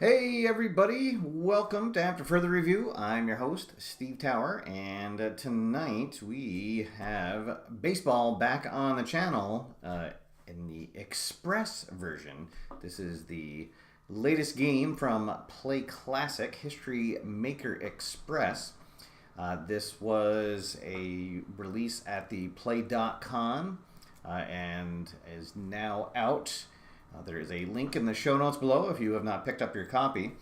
Hey everybody, welcome to After Further Review. I'm your host, Steve Tower, and tonight we have baseball back on the channel in the Express version. This is the latest game from PLAAY Classic, History Maker Express. This was a release at the PLAAY.con and is now out. There is a link in the show notes below if you have not picked up your copy.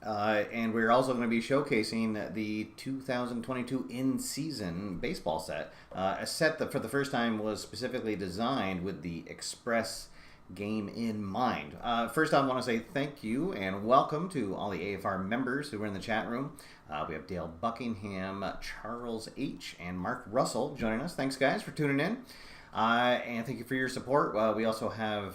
And we're also going to be showcasing the 2022 in-season baseball set. A set that for the first time was specifically designed with the Express game in mind. First I want to say thank you and welcome to all the AFR members who are in the chat room. We have Dale Buckingham, Charles H., and Mark Russell joining us. Thanks guys for tuning in. And thank you for your support. We also have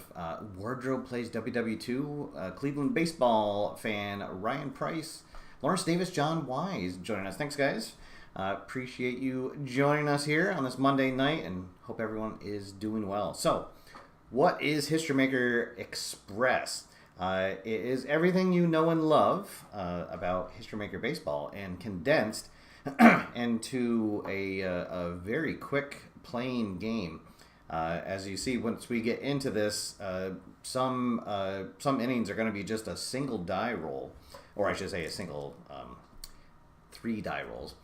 Wardrobe Plays WW2, Cleveland baseball fan Ryan Price, Lawrence Davis, John Wise joining us. Thanks, guys. Appreciate you joining us here on this Monday night and hope everyone is doing well. So, what is History Maker Express? It is everything you know and love about History Maker baseball and condensed into a very quick playing game. As you see, once we get into this, some innings are going to be just a single die roll, or I should say a single 3 die rolls,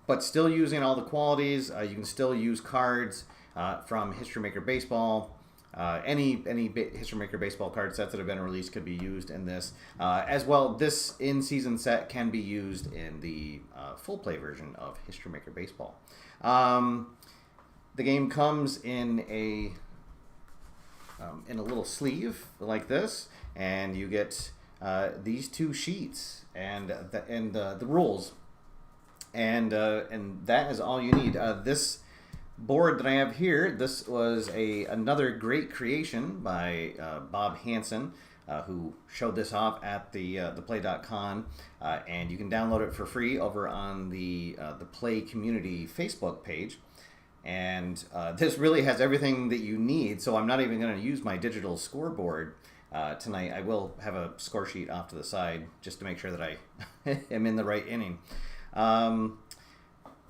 but still using all the qualities. You can still use cards from History Maker Baseball. Any History Maker Baseball card sets that have been released could be used in this. As well, this in-season set can be used in the full play version of History Maker Baseball. The game comes in a little sleeve like this, and you get these 2 sheets and the rules, and that is all you need. This board that I have here, this was another great creation by Bob Hansen, who showed this off at the PLAAY.con, and you can download it for free over on the PLAAY community Facebook page. And this really has everything that you need, so I'm not even going to use my digital scoreboard tonight. I will have a score sheet off to the side just to make sure that I am in the right inning.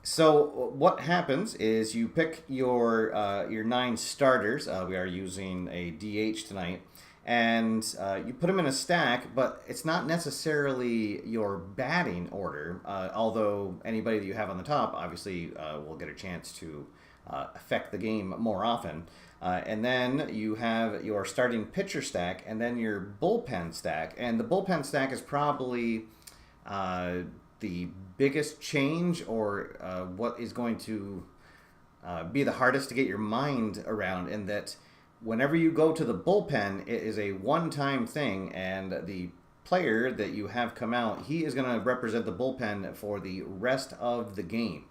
So what happens is you pick your 9 starters. We are using a DH tonight, and you put them in a stack, but it's not necessarily your batting order, although anybody that you have on the top obviously will get a chance to affect the game more often. And then you have your starting pitcher stack and then your bullpen stack. And the bullpen stack is probably the biggest change, or what is going to be the hardest to get your mind around, in that whenever you go to the bullpen, it is a one-time thing, and the player that you have come out, he is going to represent the bullpen for the rest of the game.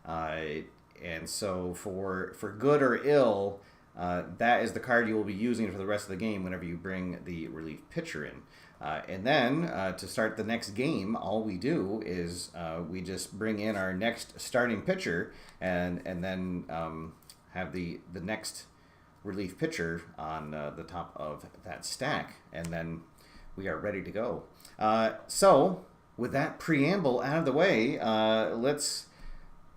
And so for good or ill, that is the card you will be using for the rest of the game whenever you bring the relief pitcher in. And then to start the next game, all we do is we just bring in our next starting pitcher, and then have the next relief pitcher on the top of that stack, and then we are ready to go. So with that preamble out of the way, let's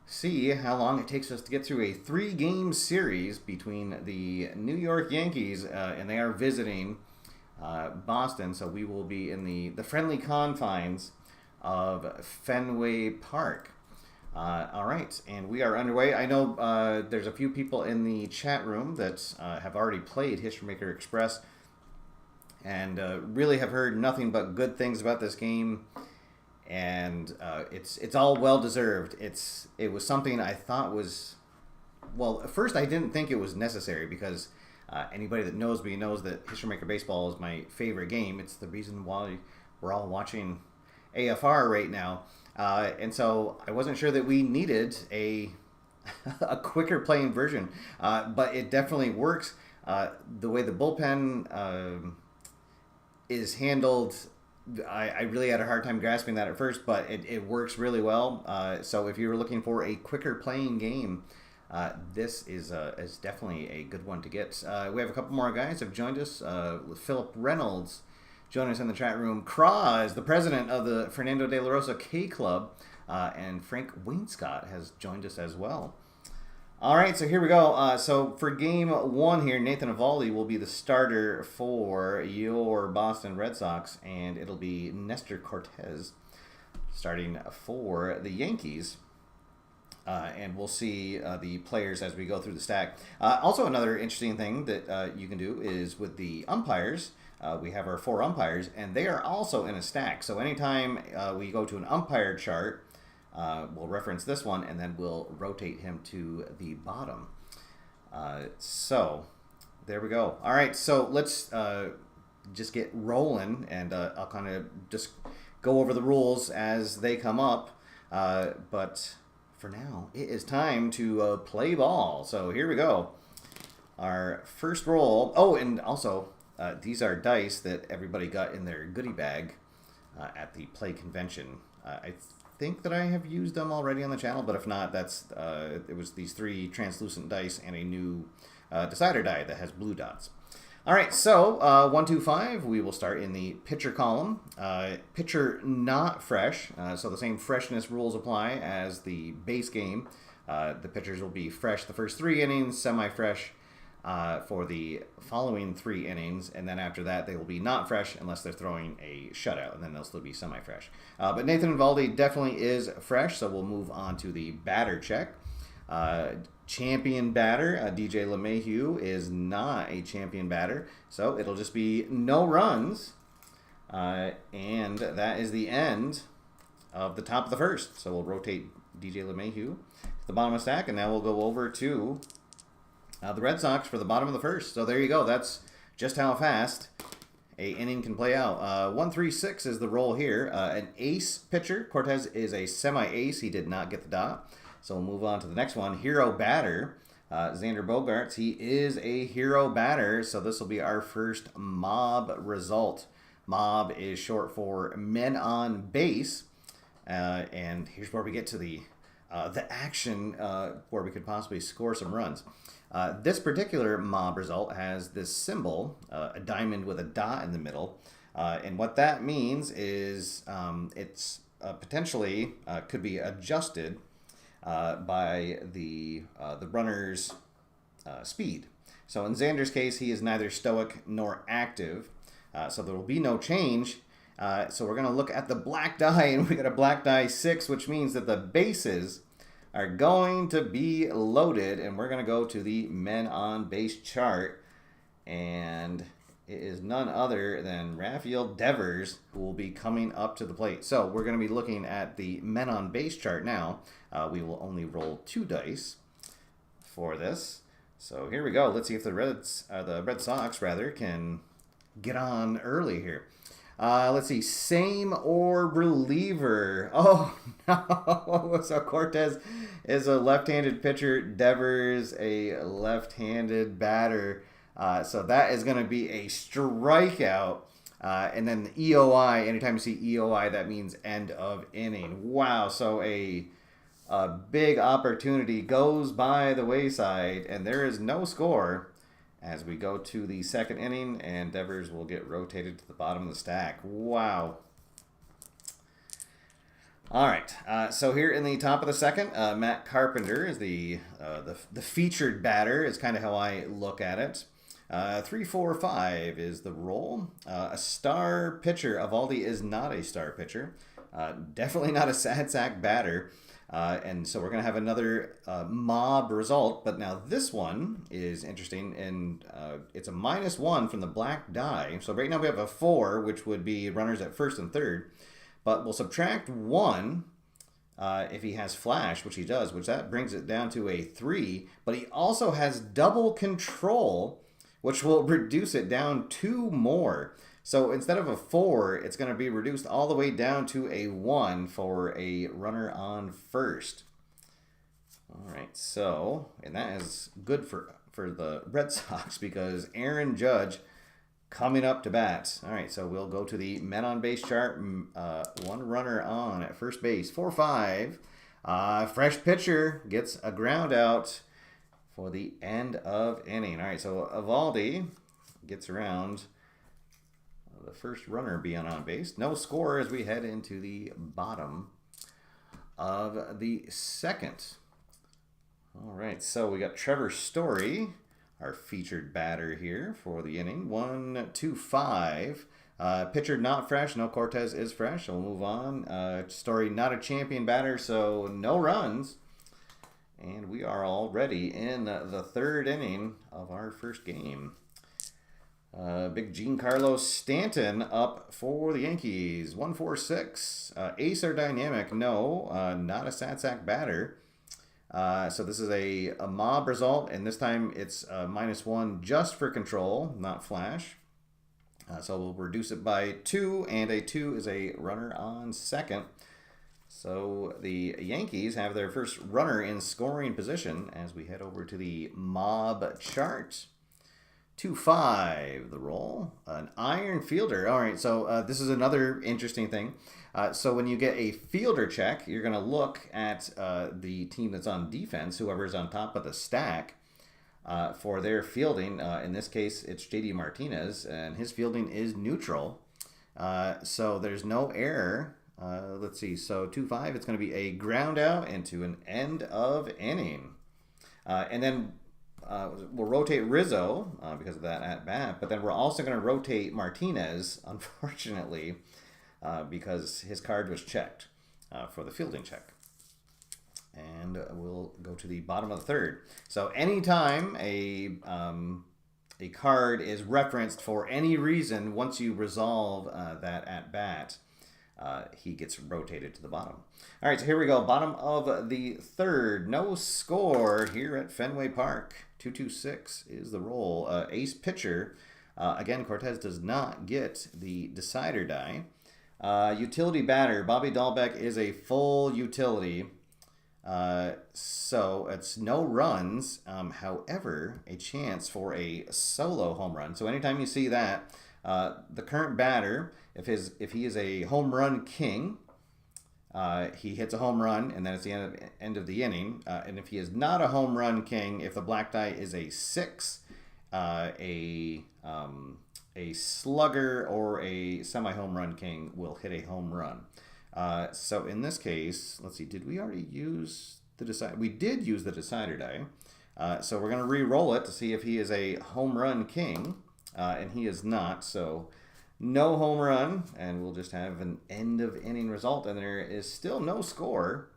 see how long it takes us to get through a 3-game series between the New York Yankees, and they are visiting Boston, so we will be in the friendly confines of Fenway Park. All right, and we are underway. I know there's a few people in the chat room that have already played History Maker Express and really have heard nothing but good things about this game, and it's all well deserved. It was something I thought was, well, at first I didn't think it was necessary, because anybody that knows me knows that History Maker Baseball is my favorite game. It's the reason why we're all watching AFR right now. And so I wasn't sure that we needed a quicker playing version. But it definitely works. The way the bullpen is handled, I really had a hard time grasping that at first, but it works really well. So if you were looking for a quicker playing game, this is definitely a good one to get. We have a couple more guys have joined us. Philip Reynolds joining us in the chat room. Craw is the president of the Fernando de la Rosa K Club, and Frank Wainscott has joined us as well. All right, so here we go. So for game 1 here, Nathan Eovaldi will be the starter for your Boston Red Sox, and it'll be Nestor Cortez starting for the Yankees. And we'll see the players as we go through the stack. Also, another interesting thing that you can do is with the umpires. We have our 4 umpires, and they are also in a stack. So anytime we go to an umpire chart, we'll reference this one, and then we'll rotate him to the bottom. So there we go. All right, so let's just get rolling, and I'll kind of just go over the rules as they come up. But for now, it is time to play ball. So here we go. Our first roll. Oh, and also, these are dice that everybody got in their goodie bag at the Play convention. I think that I have used them already on the channel, but if not, that's it was these 3 translucent dice and a new decider die that has blue dots. All right, so 1, 2, 5, we will start in the pitcher column. Pitcher not fresh, so the same freshness rules apply as the base game. The pitchers will be fresh the first 3 innings, semi-fresh for the following 3 innings, and then after that they will be not fresh unless they're throwing a shutout, and then they'll still be semi-fresh. But Nathan Eovaldi definitely is fresh, so we'll move on to the batter check. Champion batter, DJ LeMahieu, is not a champion batter, so it'll just be no runs, and that is the end of the top of the first. So we'll rotate DJ LeMahieu to the bottom of the stack, and now we'll go over to the Red Sox for the bottom of the first. So there you go. That's just how fast a inning can play out. 1, 3, 6 is the roll here. An ace pitcher. Cortez is a semi-ace. He did not get the dot. So we'll move on to the next one. Hero batter. Xander Bogaerts. He is a hero batter. So this will be our first mob result. Mob is short for men on base. And here's where we get to the action where we could possibly score some runs. This particular mob result has this symbol, a diamond with a dot in the middle. And what that means is it's potentially could be adjusted by the runner's speed. So in Xander's case, he is neither stoic nor active, so there will be no change. So we're going to look at the black die, and we got a black die 6, which means that the bases are going to be loaded, and we're going to go to the men on base chart, and it is none other than Rafael Devers who will be coming up to the plate. So we're going to be looking at the men on base chart now. We will only roll 2 dice for this. So here we go. Let's see if the Red Sox can get on early here. Let's see. Same or reliever. Oh, no. So Cortez is a left-handed pitcher. Devers a left-handed batter. So that is going to be a strikeout. And then the EOI, anytime you see EOI, that means end of inning. Wow. So a big opportunity goes by the wayside, and there is no score as we go to the 2nd inning, and Devers will get rotated to the bottom of the stack. Wow. All right, so here in the top of the 2nd, Matt Carpenter is the featured batter, is kind of how I look at it. 3, 4, 5 is the roll. A star pitcher. Evaldi is not a star pitcher. Definitely not a sad sack batter. And so we're going to have another mob result, but now this one is interesting, and it's a -1 from the black die. So right now we have a 4, which would be runners at 1st and 3rd, but we'll subtract 1 if he has flash, which he does, which that brings it down to a 3, but he also has double control, which will reduce it down 2 more. So instead of a 4, it's going to be reduced all the way down to a 1 for a runner on 1st. All right, so, and that is good for the Red Sox because Aaron Judge coming up to bat. All right, so we'll go to the men on base chart. 1 runner on at first base. 4, 5. Fresh pitcher gets a ground out for the end of inning. All right, so Evaldi gets around. The first runner being on base. No score as we head into the bottom of the 2nd. All right, so we got Trevor Story, our featured batter here for the inning. 1, 2, 5. Pitcher not fresh. No, Cortez is fresh. We'll move on. Story not a champion batter, so no runs. And we are already in the 3rd inning of our first game. Big Giancarlo Stanton up for the Yankees. 1, 4, 6. Ace or dynamic? No, not a sad sack batter. So this is a mob result, and this time it's -1 just for control, not flash. So we'll reduce it by 2, and a 2 is a runner on 2nd. So the Yankees have their first runner in scoring position as we head over to the mob chart. 2, 5, the roll. An iron fielder. All right, so this is another interesting thing. So when you get a fielder check, you're going to look at the team that's on defense, whoever's on top of the stack, for their fielding. In this case, it's JD Martinez, and his fielding is neutral. So there's no error. Let's see. So 2, 5, it's going to be a ground out into an end of inning. And then we'll rotate Rizzo because of that at bat, but then we're also going to rotate Martinez, unfortunately, because his card was checked for the fielding check. And we'll go to the bottom of the 3rd. So anytime a card is referenced for any reason, once you resolve that at bat, he gets rotated to the bottom. All right, so here we go. Bottom of the 3rd. No score here at Fenway Park. 2, 2, 6 is the roll. Ace pitcher. Again, Cortez does not get the decider die. Utility batter. Bobby Dahlbeck is a full utility. So it's no runs. However, a chance for a solo home run. So anytime you see that, the current batter, if he is a home run king, he hits a home run, and then it's the end of the inning. And if he is not a home run king, if the black die is a 6, a slugger or a semi-home run king will hit a home run. So in this case, let's see, did we already use the decider? We did use the decider die. So we're going to re-roll it to see if he is a home run king, and he is not. So no home run, and we'll just have an end of inning result, and there is still no score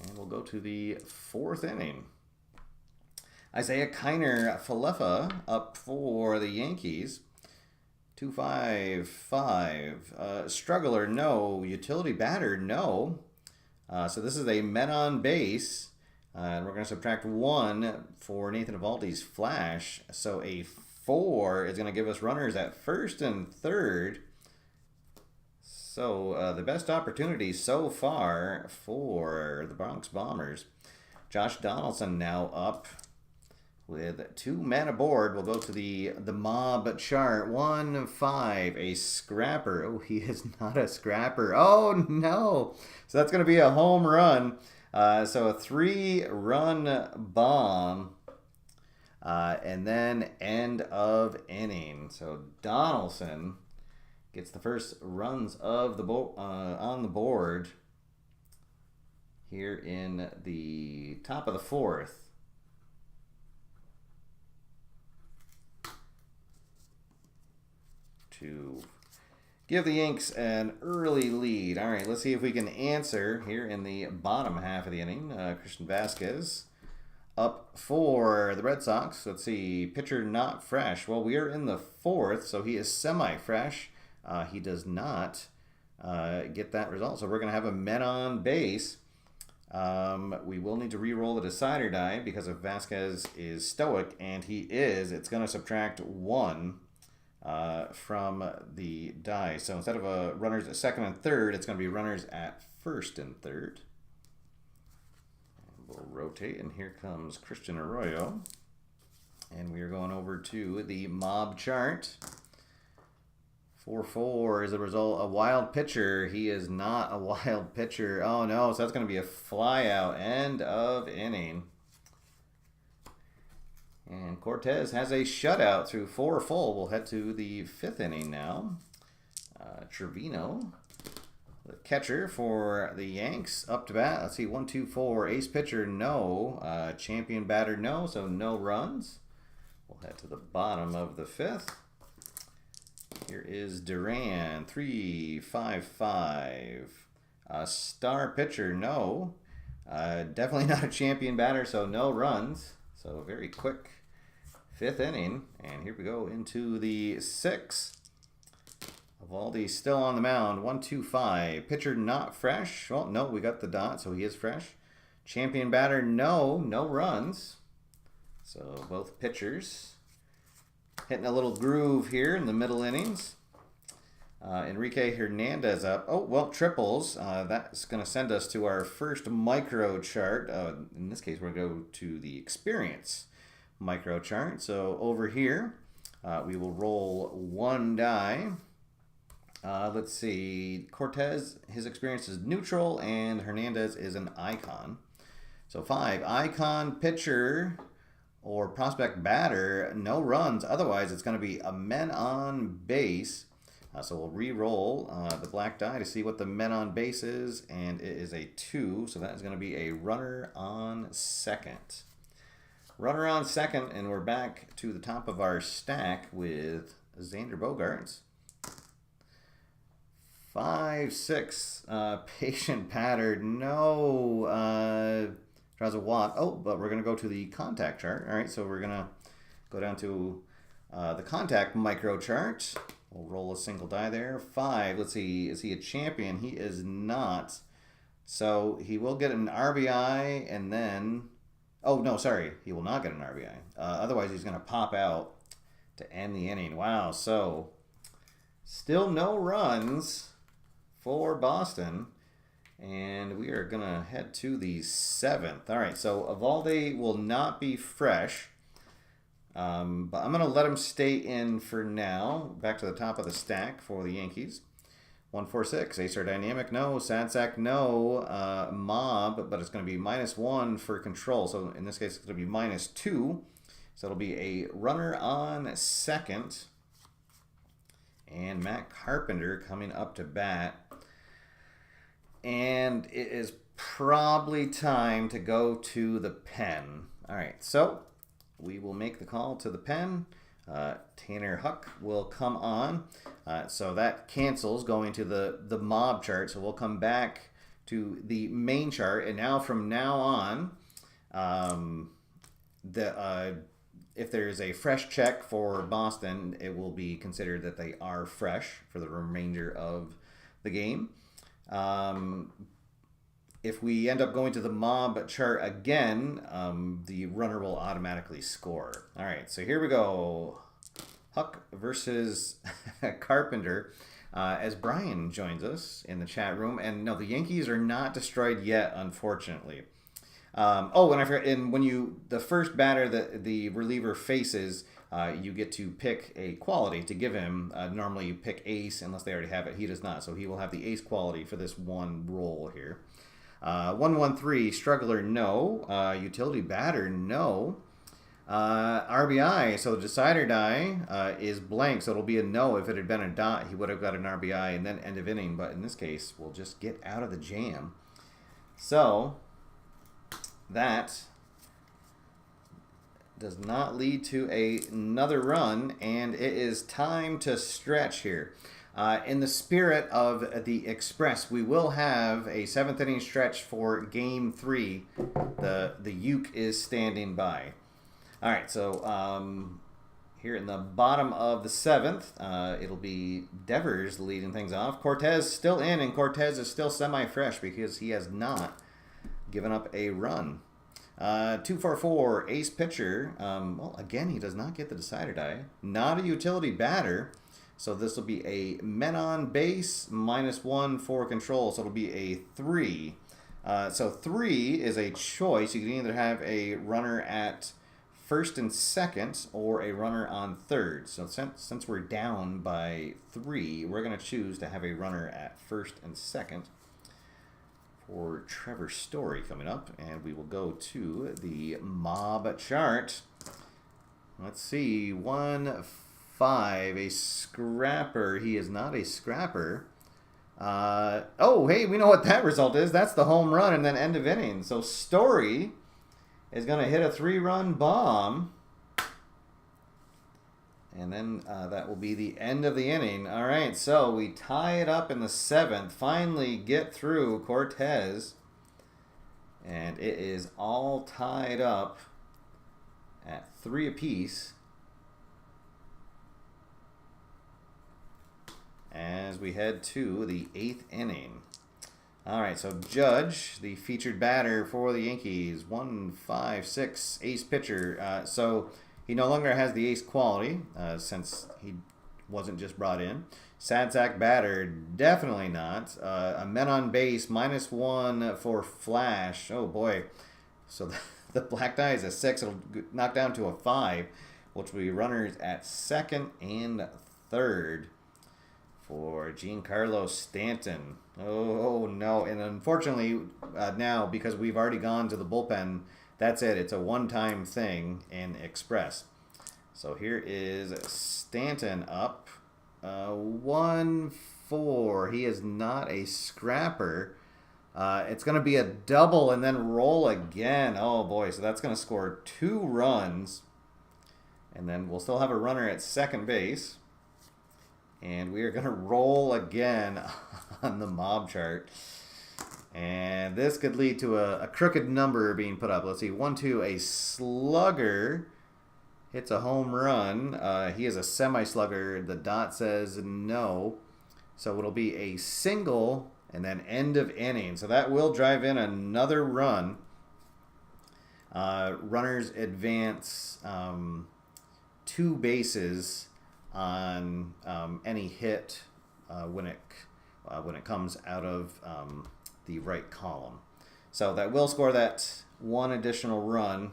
And we'll go to the 4th inning. Isaiah Kiner Falefa up for the Yankees. 2-5-5. Struggler, no. Utility batter, no. So this is a men on base. And we're going to subtract 1 for Nathan Eovaldi's flash. So a 4 is going to give us runners at first and third. So the best opportunity so far for the Bronx Bombers. Josh Donaldson now up with 2 men aboard. We'll go to the mob chart. 1-5, a scrapper. Oh, he is not a scrapper. Oh, no. So that's going to be a home run. So a 3-run bomb. And then end of inning. So Donaldson gets the first runs of the on the board here in the top of the 4th. To give the Yanks an early lead. All right, let's see if we can answer here in the bottom half of the inning. Christian Vasquez up for the Red Sox. Let's see, pitcher not fresh. Well, we are in the 4th, so he is semi-fresh. He does not get that result, so we're going to have a men on base. We will need to re-roll the decider die because if Vasquez is stoic, and he is, it's going to subtract 1 from the die. So instead of runners at second and third, it's going to be runners at first and third. And we'll rotate, and here comes Christian Arroyo. And we are going over to the mob chart. 4-4 is the result. A wild pitcher. He is not a wild pitcher. Oh, no. So that's going to be a fly out. End of inning. And Cortez has a shutout through 4 full. We'll head to the 5th inning now. Trevino, the catcher for the Yanks, up to bat. Let's see, 1-2-4. Ace pitcher, no. Champion batter, no. So no runs. We'll head to the bottom of the 5th. Here is Duran, 3-5-5. Star pitcher, no. Definitely not a champion batter, so no runs. So very quick 5th inning. And here we go into the 6th. Eovaldi still on the mound, 1-2-5. Pitcher not fresh. Well, no, we got the dot, so he is fresh. Champion batter, no. No runs. So both pitchers hitting a little groove here in the middle innings. Enrique Hernandez up. Oh, well, triples. That's going to send us to our first micro chart. In this case, we're going to go to the experience micro chart. So over here, we will roll 1 die. Let's see. Cortez, his experience is neutral, and Hernandez is an icon. So 5. Icon pitcher or prospect batter, no runs. Otherwise, it's going to be a men on base. So we'll re-roll the black die to see what the men on base is, and it is a 2. So that is going to be a runner on second. Runner on second, and we're back to the top of our stack with Xander Bogaerts. 5-6. Patient batter, no. Draws a walk. Oh, but we're going to go to the contact chart. All right, so we're going to go down to the contact micro chart. We'll roll a single die there. 5. Let's see. Is he a champion? He is not. So he will get an RBI and then... Oh, no, sorry. He will not get an RBI. Otherwise, he's going to pop out to end the inning. Wow. So still no runs for Boston. And we are going to head to the 7th. All right, so Eovaldi will not be fresh. But I'm going to let him stay in for now. Back to the top of the stack for the Yankees. 1-4-6. Acer Dynamic, no. Sad Sack, no. Mob, but it's going to be -1 for control. So in this case, it's going to be -2. So it'll be a runner on second. And Matt Carpenter coming up to bat. And it is probably time to go to the pen. All right, so we will make the call to the pen. Tanner Huck will come on. So that cancels going to the mob chart. So we'll come back to the main chart. And now from now on, if there's a fresh check for Boston, it will be considered that they are fresh for the remainder of the game. If we end up going to the mob chart again, the runner will automatically score. All right, so here we go. Huck versus Carpenter. As Brian joins us in the chat room. And no, the Yankees are not destroyed yet, unfortunately. Oh, and I forgot, and when the first batter that the reliever faces, you get to pick a quality to give him. Normally you pick ace unless they already have it. He does not, so he will have the ace quality for this one roll here. 113, struggler, no. Utility batter, no. RBI, so the decider die is blank, so it'll be a no. If it had been a dot, he would have got an RBI and then end of inning, but in this case, we'll just get out of the jam. So, that does not lead to another run, and it is time to stretch here. In the spirit of the Express, we will have a 7th inning stretch for Game 3. The uke is standing by. All right, so here in the bottom of the 7th, it'll be Devers leading things off. Cortez still in, and Cortez is still semi-fresh because he has not given up a run. 2-4-4, ace pitcher. Well, again, he does not get the decider die. Not a utility batter. So this will be a men on base, -1 for control. So it'll be a 3. So 3 is a choice. You can either have a runner at first and second or a runner on third. So since we're down by 3, we're going to choose to have a runner at first and second for Trevor Story coming up. And we will go to the mob chart. Let's see. 1-5, a scrapper. He is not a scrapper. Oh, hey, we know what that result is. That's the home run and then end of inning. So Story is going to hit a 3-run bomb. And then that will be the end of the inning. All right, so we tie it up in the 7th. Finally get through Cortez. And it is all tied up at 3 apiece. As we head to the 8th inning. All right, so Judge, the featured batter for the Yankees, 1-5-6, ace pitcher. So he no longer has the ace quality since he wasn't just brought in. Sad sack batter, definitely not. A men on base, -1 for flash. Oh boy. So the black die is a 6. It'll knock down to a 5, which will be runners at second and third for Giancarlo Stanton. Oh no, and unfortunately now, because we've already gone to the bullpen, that's it. It's a one-time thing in Express. So here is Stanton up. 1-4. He is not a scrapper. It's going to be a double and then roll again. Oh boy, so that's going to score 2 runs. And then we'll still have a runner at second base. And we are going to roll again on the mob chart. And this could lead to a crooked number being put up. Let's see. 1-2. A slugger hits a home run. He is a semi-slugger. The dot says no. So it'll be a single and then end of inning. So that will drive in another run. Runners advance 2 bases on any hit when it comes out of the right column. So that will score that 1 additional run.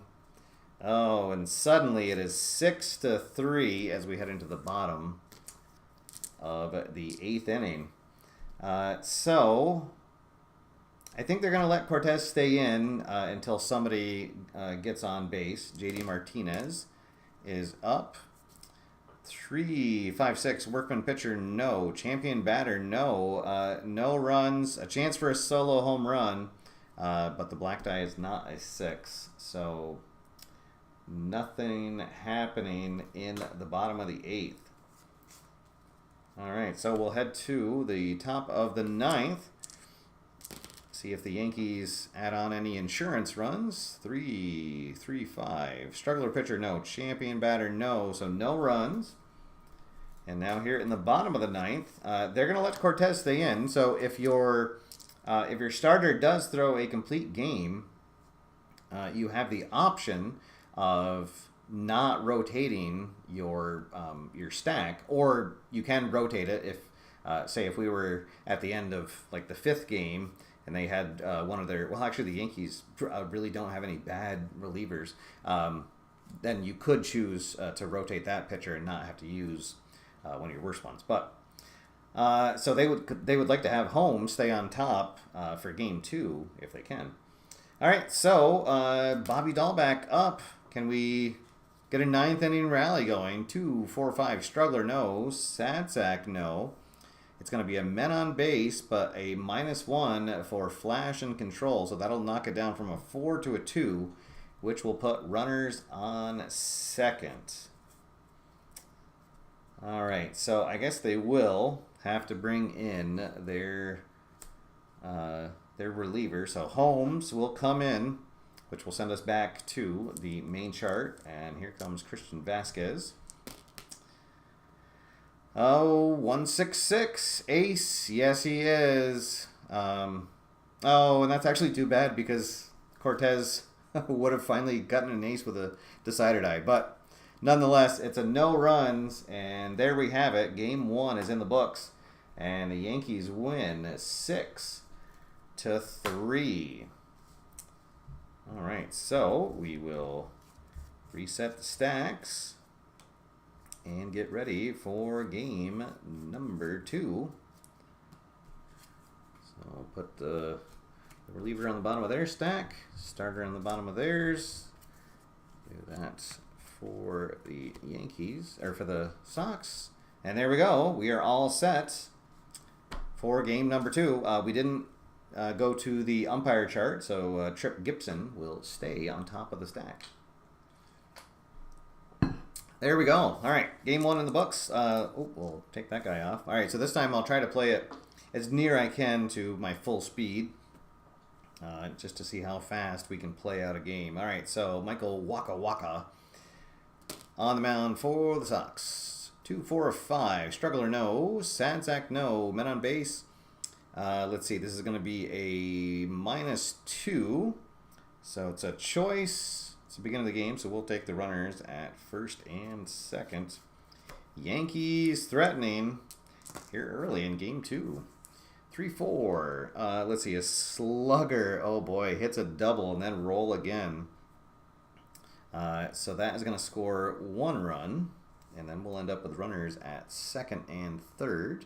Oh, and suddenly it is 6-3 as we head into the bottom of the 8th inning. So I think they're going to let Cortez stay in until somebody gets on base. JD Martinez is up. 3-5-6, workman pitcher, no. Champion batter, no. No runs. A chance for a solo home run, but the black die is not a 6. So nothing happening in the bottom of the 8th. All right, so we'll head to the top of the 9th. See if the Yankees add on any insurance runs. 3, 3, 5. Struggler pitcher, no. Champion batter, no. So no runs. And now here in the bottom of the ninth, they're going to let Cortez stay in. So if your starter does throw a complete game, you have the option of not rotating your stack, or you can rotate it if, say, if we were at the end of like the 5th game and they had one of their, well, actually the Yankees really don't have any bad relievers, then you could choose to rotate that pitcher and not have to use one of your worst ones. But so they would like to have home stay on top for game 2 if they can. All right, so Bobby Dahlback up. Can we get a 9th inning rally going? 2, 4, 5. Struggler, no. Sad sack, no. It's going to be a men on base, but a -1 for flash and control. So that'll knock it down from a 4 to a 2, which will put runners on second. All right, so I guess they will have to bring in their reliever. So Holmes will come in, which will send us back to the main chart. And here comes Christian Vasquez. Oh, 166 ace. Yes, he is. Oh, and that's actually too bad because Cortez would have finally gotten an ace with a decider die. But nonetheless, it's a no runs, and there we have it. Game 1 is in the books, and the Yankees win 6-3. All right, so we will reset the stacks and get ready for game number 2. So I'll put the reliever on the bottom of their stack, starter on the bottom of theirs. Do that for the Yankees, or for the Sox. And there we go. We are all set for game number 2. We didn't go to the umpire chart, so Trip Gibson will stay on top of the stack. There we go. All right, game 1 in the books. We'll take that guy off. All right, so this time I'll try to play it as near I can to my full speed, just to see how fast we can play out a game. All right, so Michael Waka Waka on the mound for the Sox. 2, 4, 5. Struggler, no. Sad sack, no. Men on base. Let's see. This is going to be a -2. So it's a choice. It's the beginning of the game, so we'll take the runners at first and second. Yankees threatening here early in game 2. 3, 4. Let's see. A slugger. Oh, boy. Hits a double and then roll again. So that is going to score 1 run, and then we'll end up with runners at second and third.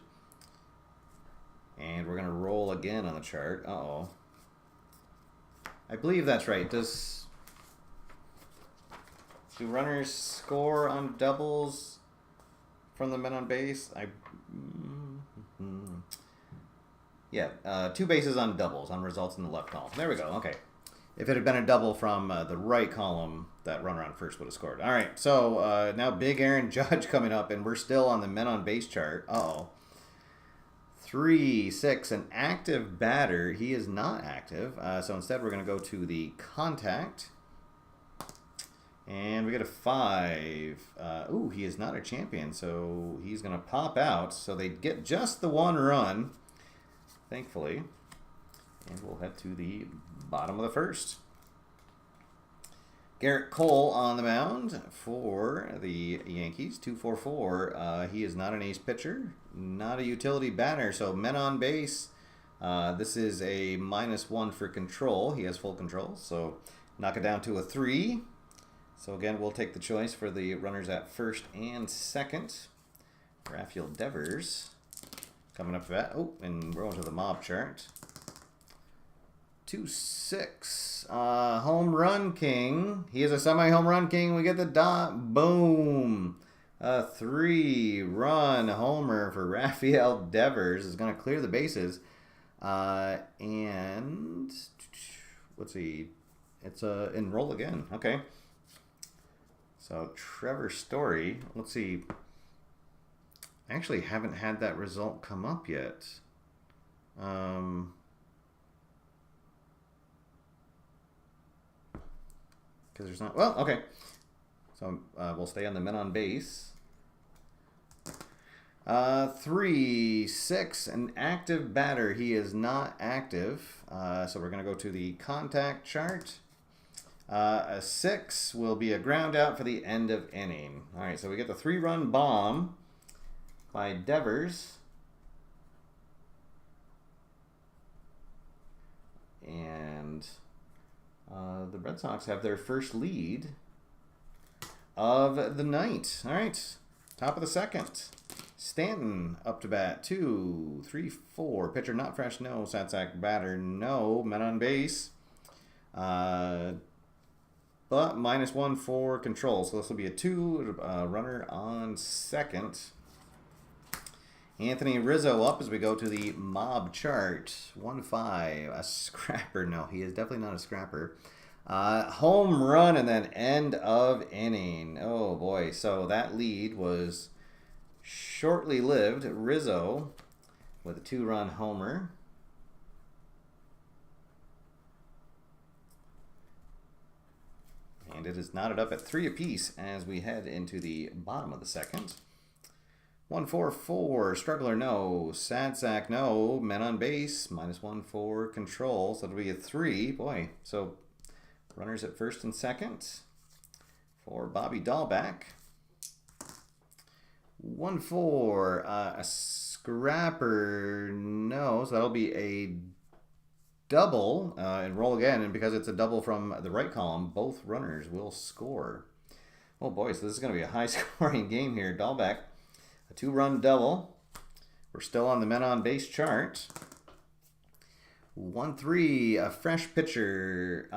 And we're going to roll again on the chart. Uh-oh. I believe that's right. Do runners score on doubles from the men on base? Yeah, 2 bases on doubles on results in the left column. There we go. Okay. If it had been a double from the right column, that runner on first would have scored. All right, so now Big Aaron Judge coming up, and we're still on the men on base chart. Uh-oh. 3, 6, an active batter. He is not active, so instead we're going to go to the contact. And we get a 5. Ooh, he is not a champion, so he's going to pop out. So they get just the 1 run, thankfully. And we'll head to the bottom of the first. Garrett Cole on the mound for the Yankees. 2, 4, 4. He is not an ace pitcher, not a utility batter. So men on base. This is a -1 for control. He has full control, so knock it down to a 3. So again, we'll take the choice for the runners at first and second. Rafael Devers coming up for that. Oh, and we're on to the mob chart. 2, 6. Home run king. He is a semi-home run king. We get the dot. Boom. A 3-run homer for Rafael Devers is going to clear the bases. And let's see. It's enroll again. Okay. So Trevor Story. Let's see. I actually haven't had that result come up yet. Because there's not... Well, okay. So we'll stay on the men on base. 3, 6, an active batter. He is not active. So we're going to go to the contact chart. A 6 will be a ground out for the end of inning. All right, so we get the 3-run bomb by Devers. And the Red Sox have their first lead of the night. All right, top of the second. Stanton up to bat. 2, 3, 4. Pitcher not fresh, no. Satsack batter, no. Men on base. But -1 for control. So this will be a 2. Runner on second. Anthony Rizzo up as we go to the mob chart. 1-5. A scrapper. No, he is definitely not a scrapper. Home run and then end of inning. Oh boy. So that lead was shortly lived. Rizzo with a 2-run homer. And it is knotted up at 3 apiece as we head into the bottom of the second. 1-4-4. Struggler, no. Sadsack, no. Men on base. -1 for control. So it'll be a 3. Boy. So runners at first and second for Bobby Dahlback. 1-4. A scrapper, no. So that'll be a double and roll again. And because it's a double from the right column, both runners will score. Oh boy, so this is going to be a high-scoring game here. Dahlback, a 2-run double. We're still on the men on base chart. 1-3, a fresh pitcher.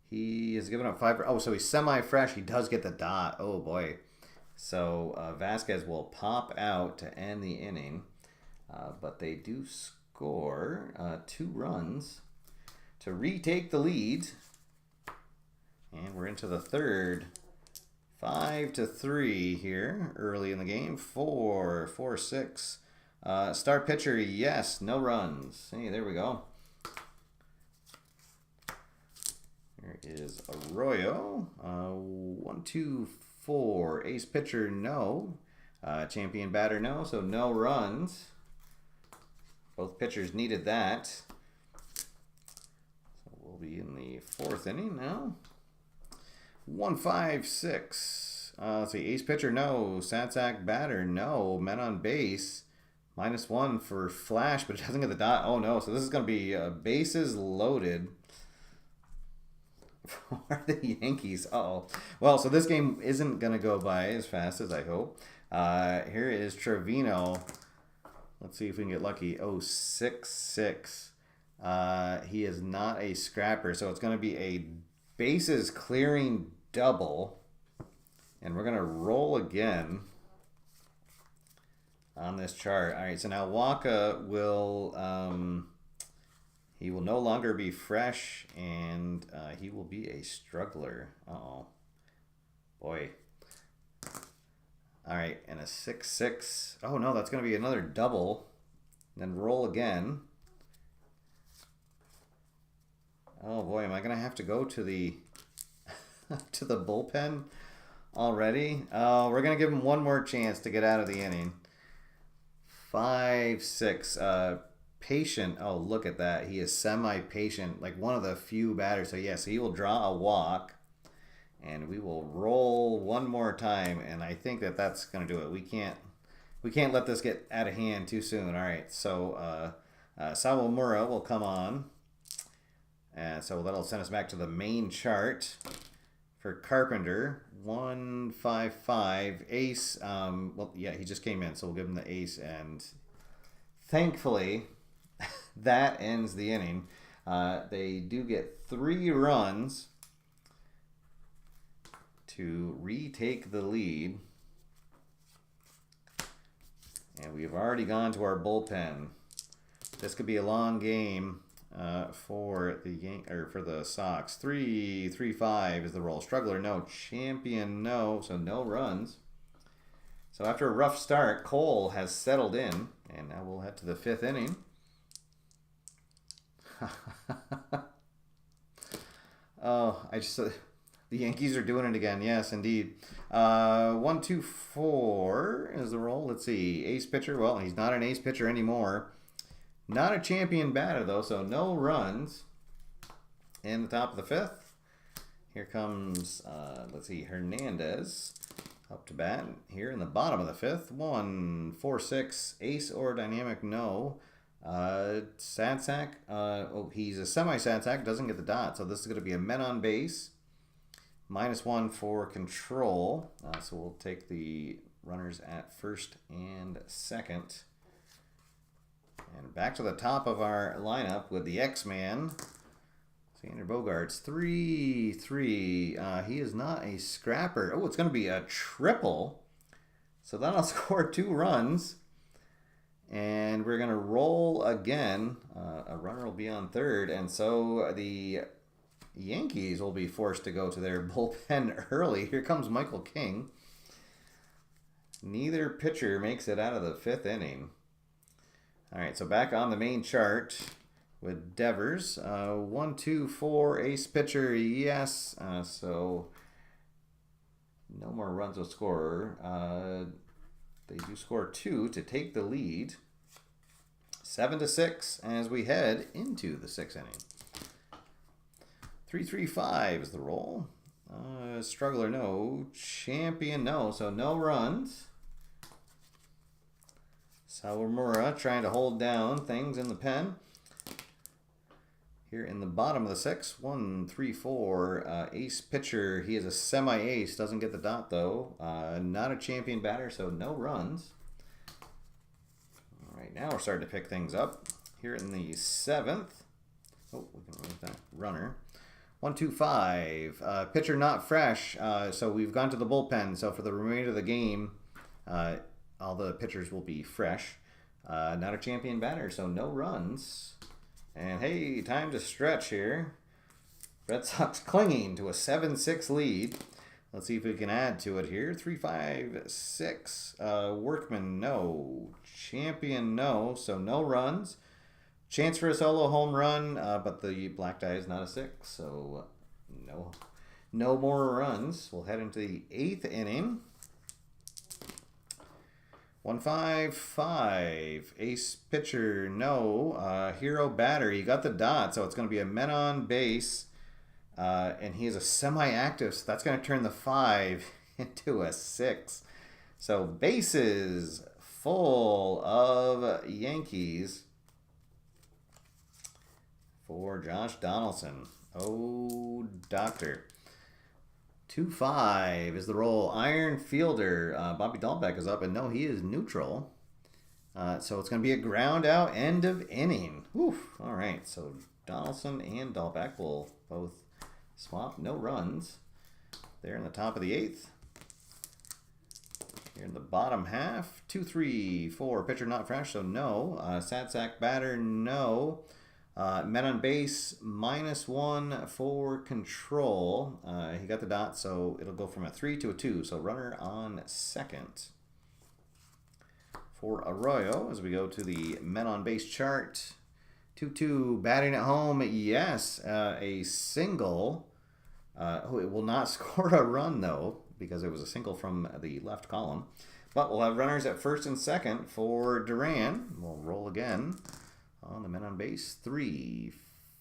He has given up 5. Oh, so he's semi-fresh. He does get the dot. Oh boy. So Vasquez will pop out to end the inning. But they do score 2 runs to retake the lead. And we're into the third. 5-3 here early in the game. 4-6. Start pitcher, yes, no runs. Hey, there we go. Here is Arroyo. 1-2-4. Ace pitcher, no. Champion batter, no. So no runs. Both pitchers needed that. So we'll be in the 4th inning now. 1-5-6. Let's see. Ace pitcher, no. Satsack batter, no. Men on base. -1 for Flash, but it doesn't get the dot. Oh no. So this is going to be bases loaded for the Yankees. Uh-oh. Well, so this game isn't going to go by as fast as I hope. Here is Trevino. Let's see if we can get lucky. Oh, 6-6. He is not a scrapper, so it's going to be a bases clearing double. And we're going to roll again on this chart. All right, so now Waka will... he will no longer be fresh, and he will be a struggler. Uh-oh. Boy. All right, and a 6-6. Oh, no, that's going to be another double. Then roll again. Oh, boy, am I going to have to go to the to the bullpen already? Oh, we're going to give him one more chance to get out of the inning. 5-6. Patient. Oh, look at that. He is semi-patient, like one of the few batters. So, yes, he will draw a walk. And we will roll one more time, and I think that that's going to do it. We can't let this get out of hand too soon. All right, so Sawamura will come on, and so that'll send us back to the main chart for Carpenter. 1-5-5 ace. Well, yeah, he just came in, so we'll give him the ace, and thankfully that ends the inning. They do get 3 runs to retake the lead. And we've already gone to our bullpen. This could be a long game for the Sox. 3-5 is the roll. Struggler, no. Champion, no. So no runs. So after a rough start, Cole has settled in. And now we'll head to the 5th inning. I just the Yankees are doing it again. Yes, indeed. 1, 2, 4 is the roll. Let's see. Ace pitcher. Well, he's not an ace pitcher anymore. Not a champion batter though, so no runs. In the top of the fifth, here comes let's see, Hernandez up to bat. Here in the bottom of the fifth, 1, 4, 6, ace or dynamic. No. Sad sack. Oh, he's a semi-sad sack. Doesn't get the dot. So this is going to be a men on base. -1 for control. So we'll take the runners at first and second. And back to the top of our lineup with the X-Man. Xander Bogaerts, 3-3. He is not a scrapper. Oh, it's going to be a triple. So that'll score 2 runs. And we're going to roll again. A runner will be on third. And so the Yankees will be forced to go to their bullpen early. Here comes Michael King. Neither pitcher makes it out of the 5th inning. All right, so back on the main chart with Devers. 1, 2, 4, ace pitcher, yes. So no more runs will score. They do score 2 to take the lead. 7-6 as we head into the 6th inning. 3-3-5 is the roll. Struggler, no. Champion, no. So no runs. Sawamura trying to hold down things in the pen. Here in the bottom of the 6th, 1, 3, 4, ace pitcher. He is a semi-ace, doesn't get the dot though. Not a champion batter, so no runs. All right, now we're starting to pick things up. Here in the 7th, oh, we can remove that runner. 1, 2, 5. Pitcher not fresh, so we've gone to the bullpen. So for the remainder of the game, all the pitchers will be fresh. Not a champion batter, so no runs. And hey, time to stretch here. Red Sox clinging to a 7-6 lead. Let's see if we can add to it here. 3, 5, 6. Workman, no. Champion, no. So no runs. Chance for a solo home run, but the black die is not a 6. So no more runs. We'll head into the 8th inning. 1, 5, 5. Ace pitcher, no. Hero batter, you got the dot, so it's going to be a men on base. And he is a semi-active, so that's going to turn the 5 into a 6. So bases full of Yankees for Josh Donaldson. Oh, doctor. 2-5 is the roll. Iron fielder. Bobby Dahlbeck is up, and no, he is neutral. So it's going to be a ground out end of inning. Oof. All right, so Donaldson and Dahlbeck will both swap. No runs. There in the top of the 8th. Here in the bottom half. 2, 3, 4. Pitcher not fresh, so no. Sad sack batter, no. Men on base, -1 for control. He got the dot, so it'll go from a 3 to a 2. So runner on second. For Arroyo, as we go to the men on base chart. 2-2, batting at home, yes. A single. It will not score a run, though, because it was a single from the left column. But we'll have runners at first and second for Duran. We'll roll again. On the men on base, 3,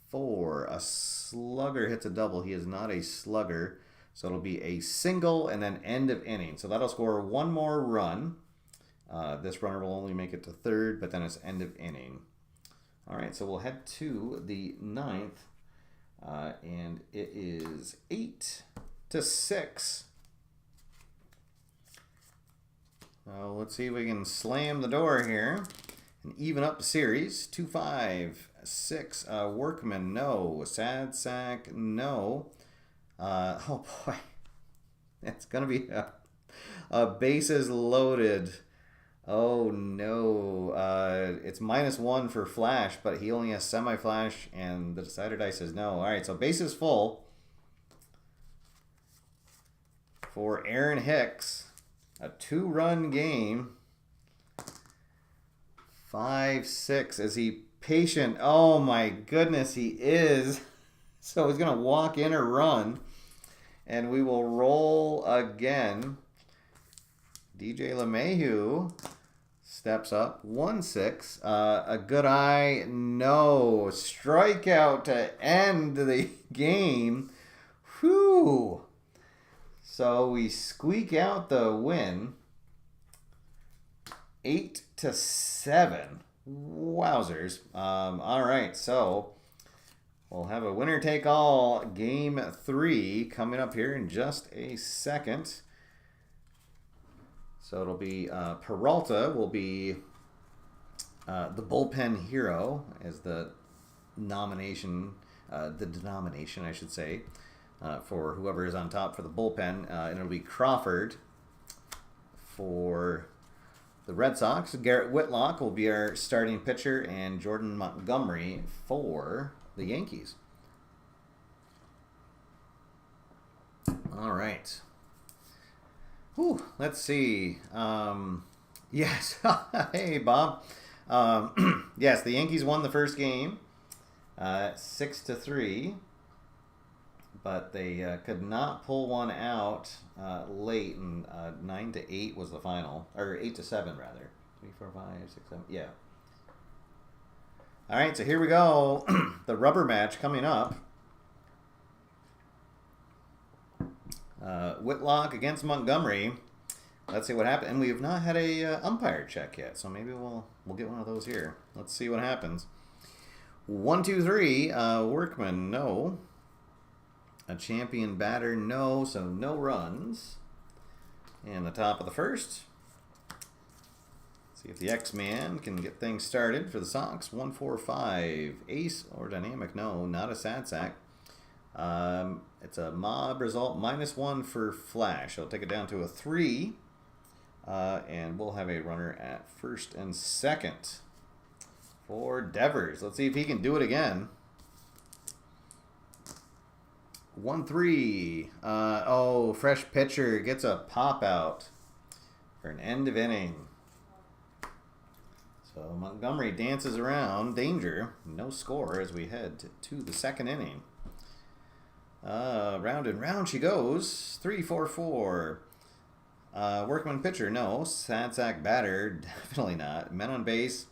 4. A slugger hits a double. He is not a slugger. So it'll be a single and then end of inning. So that'll score 1 more run. This runner will only make it to third, but then it's end of inning. All right, so we'll head to the 9th. And it is 8-6. Let's see if we can slam the door here. And even up the series. 2, 5, 6. Workman, no. Sad sack, no. Oh boy, it's gonna be a bases loaded. Oh no, it's -1 for flash, but he only has semi-flash, and the decider die says no. All right, so bases full for Aaron Hicks. A 2-run game. 5-6. Is he patient? Oh my goodness, he is. So he's going to walk in or run. And we will roll again. DJ LeMahieu steps up. 1-6. A good eye. No. Strikeout to end the game. Whew. So we squeak out the win. 8-7. Wowzers. All right. So we'll have a winner-take-all Game 3 coming up here in just a second. So it'll be Peralta will be the bullpen hero as the nomination, the denomination, I should say, for whoever is on top for the bullpen. And it'll be Crawford for the Red Sox. Garrett Whitlock will be our starting pitcher, and Jordan Montgomery for the Yankees. All right. Whew, let's see. Yes. Hey, Bob. Yes, the Yankees won the first game 6-3, but they could not pull one out late, and 9-8 was the final, or 8-7 rather. 3, 4, 5, 6, 7. Yeah. All right, so here we go. The rubber match coming up. Whitlock against Montgomery. Let's see what happens. And we have not had a umpire check yet, so maybe we'll get one of those here. Let's see what happens. 1, 2, 3. Workman, no. A champion batter, no. So no runs. And the top of the first. See if the X-Man can get things started for the Sox. 1, 4, 5. Ace or dynamic, no. Not a sad sack. It's a mob result, -1 for Flash. I'll take it down to a 3. And we'll have a runner at first and second for Devers. Let's see if he can do it again. 1, 3. Oh, fresh pitcher gets a pop out for an end of inning. So Montgomery dances around. Danger. No score as we head to the second inning. Round and round she goes. 3, 4, 4. Workman pitcher, no. Sad sack batter, definitely not. Men on base,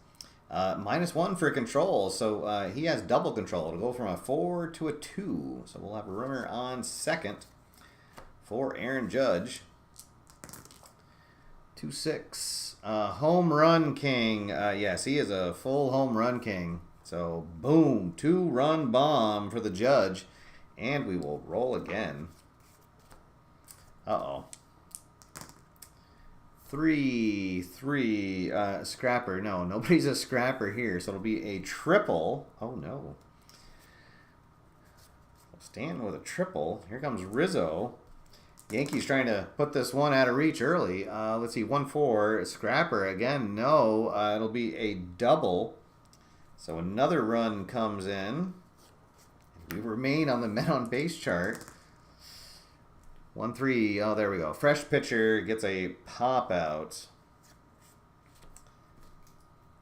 -1 for control. So he has double control. It'll go from a 4 to a 2. So we'll have a runner on second for Aaron Judge. 2-6. Home run king. Yes, he is a full home run king. So boom, 2-run bomb for the Judge. And we will roll again. Uh-oh. 3, 3. Scrapper. No, nobody's a scrapper here. So it'll be a triple. Oh, no. Stanton with a triple. Here comes Rizzo. Yankees trying to put this one out of reach early. Let's see. 1, 4. Scrapper. Again, no. It'll be a double. So another run comes in. We remain on the men on base chart. 1, 3. Oh, there we go. Fresh pitcher gets a pop out.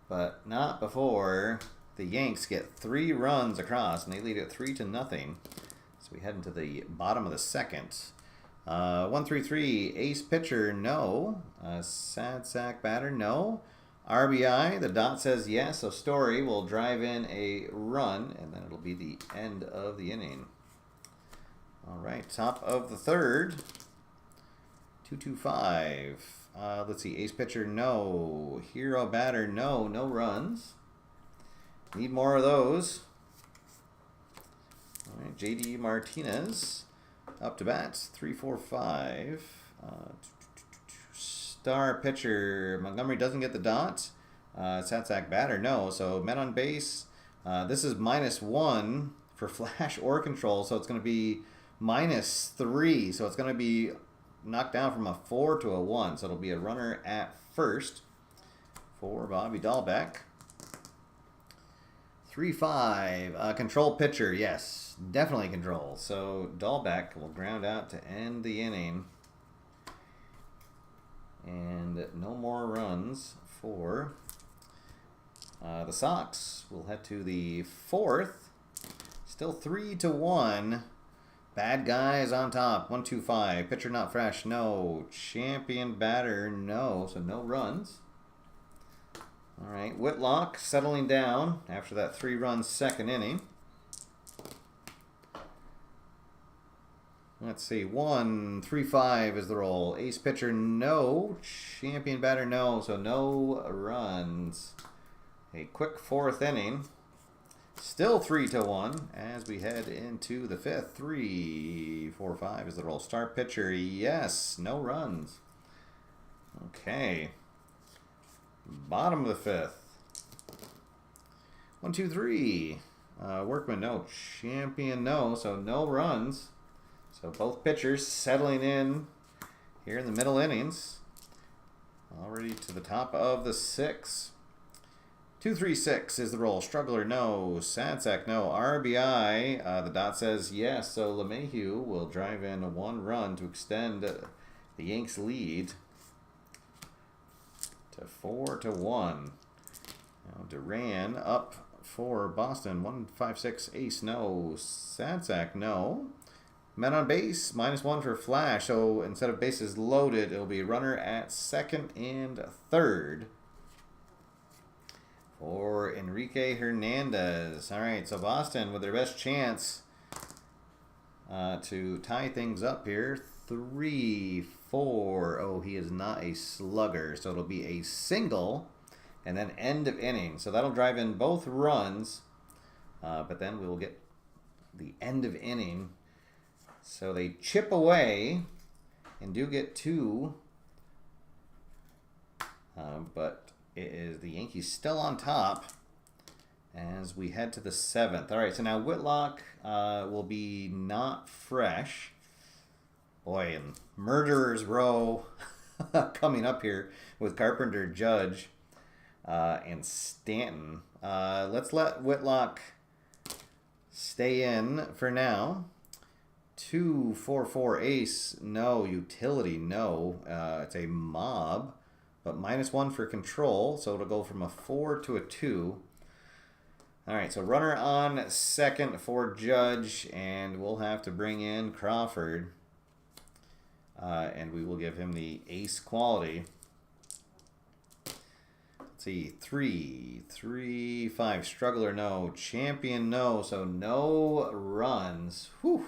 But not before the Yanks get 3 runs across, and they lead it 3-0. So we head into the bottom of the second. 1, 3, 3. Ace pitcher, no. Sad sack batter, no. RBI, the dot says yes, so Story will drive in a run, and then it'll be the end of the inning. All right, top of the third. 2, 2, 5. Let's see, ace pitcher, no. Hero batter, no. No runs. Need more of those. All right, JD Martinez up to bat. 3, 4, 5. Star pitcher, Montgomery doesn't get the dot. Sad sack batter, no. So men on base. This is -1 for flash or control, so it's going to be -3. So it's going to be knocked down from a 4 to a 1. So it'll be a runner at first for Bobby Dahlbeck. 3, 5. Control pitcher, yes, definitely control. So Dahlbeck will ground out to end the inning. And no more runs for the Sox. We'll head to the fourth. Still 3-1. Bad guys on top. 1-2-5. Pitcher not fresh. No. Champion batter. No. So no runs. All right. Whitlock settling down after that 3-run second inning. Let's see. 1-3-5 is the roll. Ace pitcher. No. Champion batter. No. So no runs. A quick fourth inning. Still 3-1 as we head into the fifth. 3-4-5 is the roll. Start pitcher, yes, no runs. Okay. Bottom of the fifth. 1-2-3. Workman, no. Champion, no. So no runs. So both pitchers settling in here in the middle innings. Already to the top of the sixth. 2-3-6 is the roll. Struggler, no. Sadsack, no. RBI, the dot says yes. So LeMahieu will drive in 1 run to extend the Yanks' lead to 4-1. Now Duran up for Boston. 1-5-6 ace, no. Sadsack, no. Men on base, -1 for Flash. So instead of bases loaded, it'll be runner at second and third for Enrique Hernandez. All right, so Boston with their best chance to tie things up here. 3-4. Oh, he is not a slugger, so it'll be a single and then end of inning. So that'll drive in both runs, but then we will get the end of inning. So they chip away and do get 2, but it is the Yankees still on top as we head to the 7th. All right, so now Whitlock will be not fresh. Boy, and Murderer's Row coming up here with Carpenter, Judge, and Stanton. Let's let Whitlock stay in for now. 2-4-4 ace, no. Utility, no. It's a mob. But -1 for control, so it'll go from a 4 to a 2. All right, so runner on second for Judge, and we'll have to bring in Crawford. And we will give him the ace quality. Let's see, 3-3-5. Struggler, no. Champion, no. So no runs. Whew.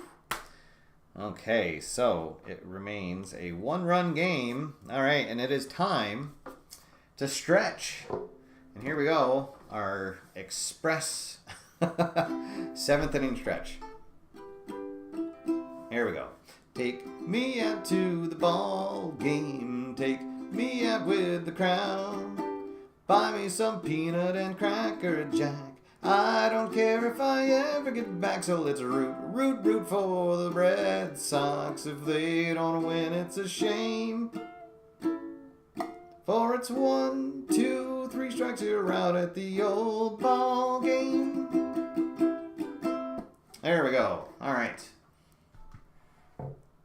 Okay, so it remains a 1-run game. All right, and it is time to stretch. And here we go, our express 7th inning stretch. Here we go. Take me out to the ball game. Take me out with the crowd. Buy me some peanut and cracker jack. I don't care if I ever get back, so let's root for the Red Sox. If they don't win, it's a shame. For it's 1, 2, 3 strikes, you're out at the old ball game. There we go. All right.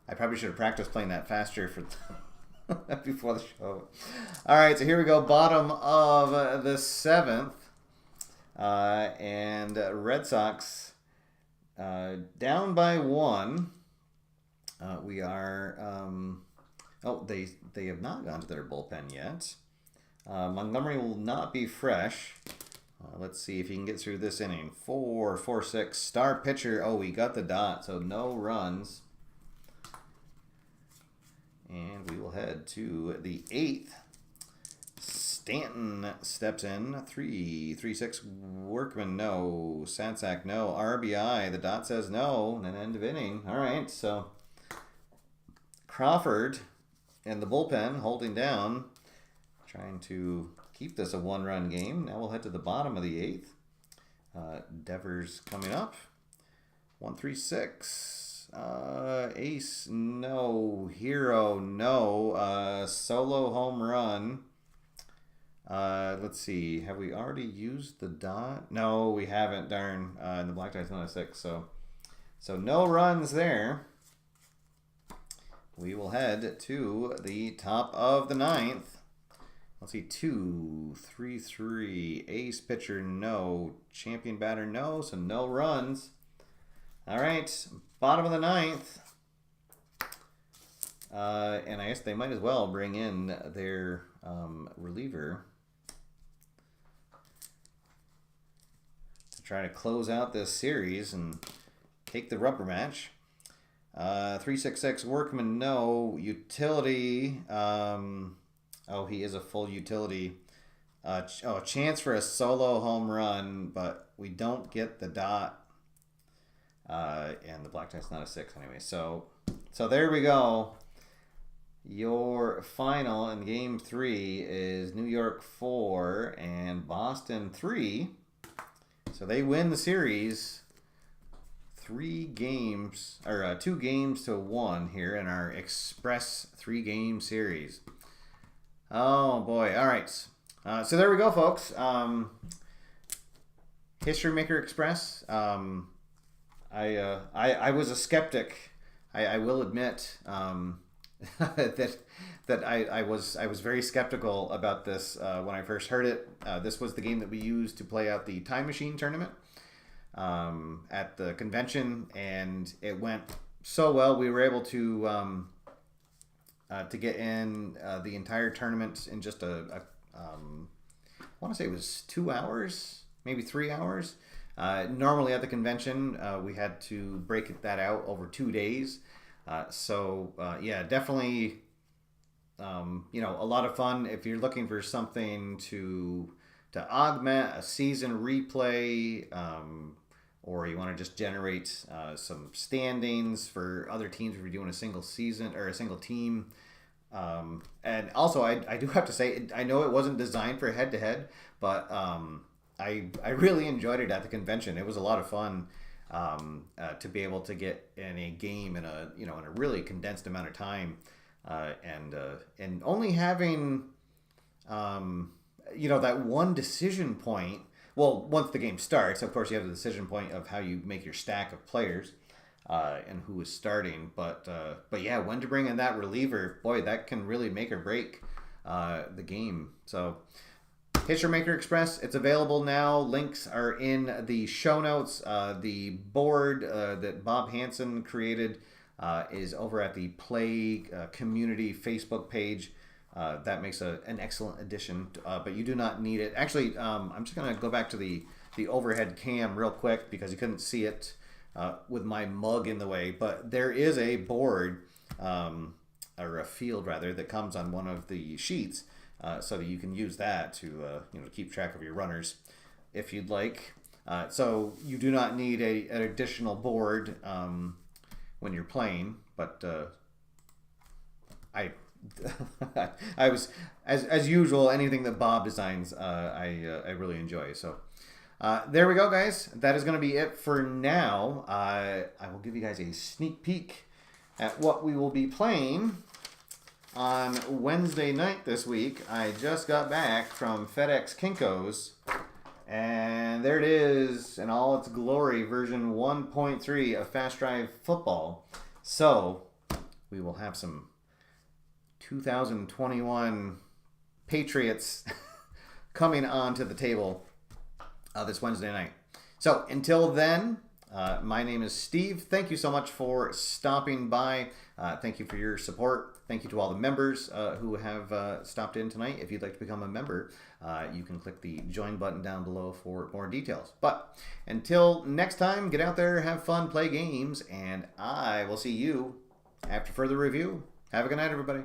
I probably should have practiced playing that faster for before the show. All right, so here we go. Bottom of the 7th. And Red Sox down by 1. We are they have not gone to their bullpen yet. Montgomery will not be fresh. Let's see if he can get through this inning. 4-4-6 star pitcher. Oh, we got the dot, so no runs. And we will head to the 8th. Stanton steps in. 3-3-6 Workman, no. Sadsack, no. RBI, the dot says no. And an end of inning. All right, so Crawford and the bullpen holding down, trying to keep this a 1-run game. Now we'll head to the bottom of the 8th. Devers coming up. 1-3-6. Ace, no. Hero, no. Solo home run. Let's see. Have we already used the dot? No, we haven't. Darn. And the black die's not a 6. So no runs there. We will head to the top of the 9th. Let's see. 2-3-3. Ace pitcher, no. Champion batter, no. So no runs. All right, bottom of the ninth. And I guess they might as well bring in their reliever to try to close out this series and take the rubber match. 366 Workman, no. Utility. Oh, he is a full utility. Chance for a solo home run, but we don't get the dot. And the black tie's not a 6 anyway. So there we go. Your final in game 3 is New York 4 and Boston 3. So they win the series 2 games to 1 here in our Express 3-game series. Oh boy. All right. So there we go, folks. History Maker Express. I was a skeptic. I will admit that I was very skeptical about this when I first heard it. This was the game that we used to play out the Time Machine tournament at the convention, and it went so well. We were able to get in the entire tournament in just I want to say it was 2 hours, maybe 3 hours. Normally at the convention, we had to break that out over 2 days. Yeah, definitely, a lot of fun. If you're looking for something to augment a season replay, or you want to just generate some standings for other teams if you're doing a single season or a single team. And also, I do have to say, I know it wasn't designed for head-to-head, but I really enjoyed it at the convention. It was a lot of fun. To be able to get in a game in a really condensed amount of time, and only having that one decision point. Well, once the game starts, of course, you have the decision point of how you make your stack of players and who is starting. But yeah, when to bring in that reliever, boy, that can really make or break the game. So. History Maker Express, it's available now. Links are in the show notes. The board that Bob Hansen created is over at the PLAAY community Facebook page. That makes an excellent addition, but you do not need it. Actually, I'm just going to go back to the overhead cam real quick because you couldn't see it with my mug in the way. But there is a board, or a field rather, that comes on one of the sheets. So that you can use that to keep track of your runners if you'd like. So you do not need an additional board when you're playing, but I was as usual, anything that Bob designs I really enjoy. So there we go, guys. That is going to be it for now. I will give you guys a sneak peek at what we will be playing on Wednesday night this week. I just got back from FedEx Kinko's, and there it is in all its glory, version 1.3 of Fast Drive Football. So we will have some 2021 Patriots coming onto the table this Wednesday night. So until then, my name is Steve. Thank you so much for stopping by. Thank you for your support. Thank you to all the members who have stopped in tonight. If you'd like to become a member, you can click the join button down below for more details. But until next time, get out there, have fun, play games, and I will see you after further review. Have a good night, everybody.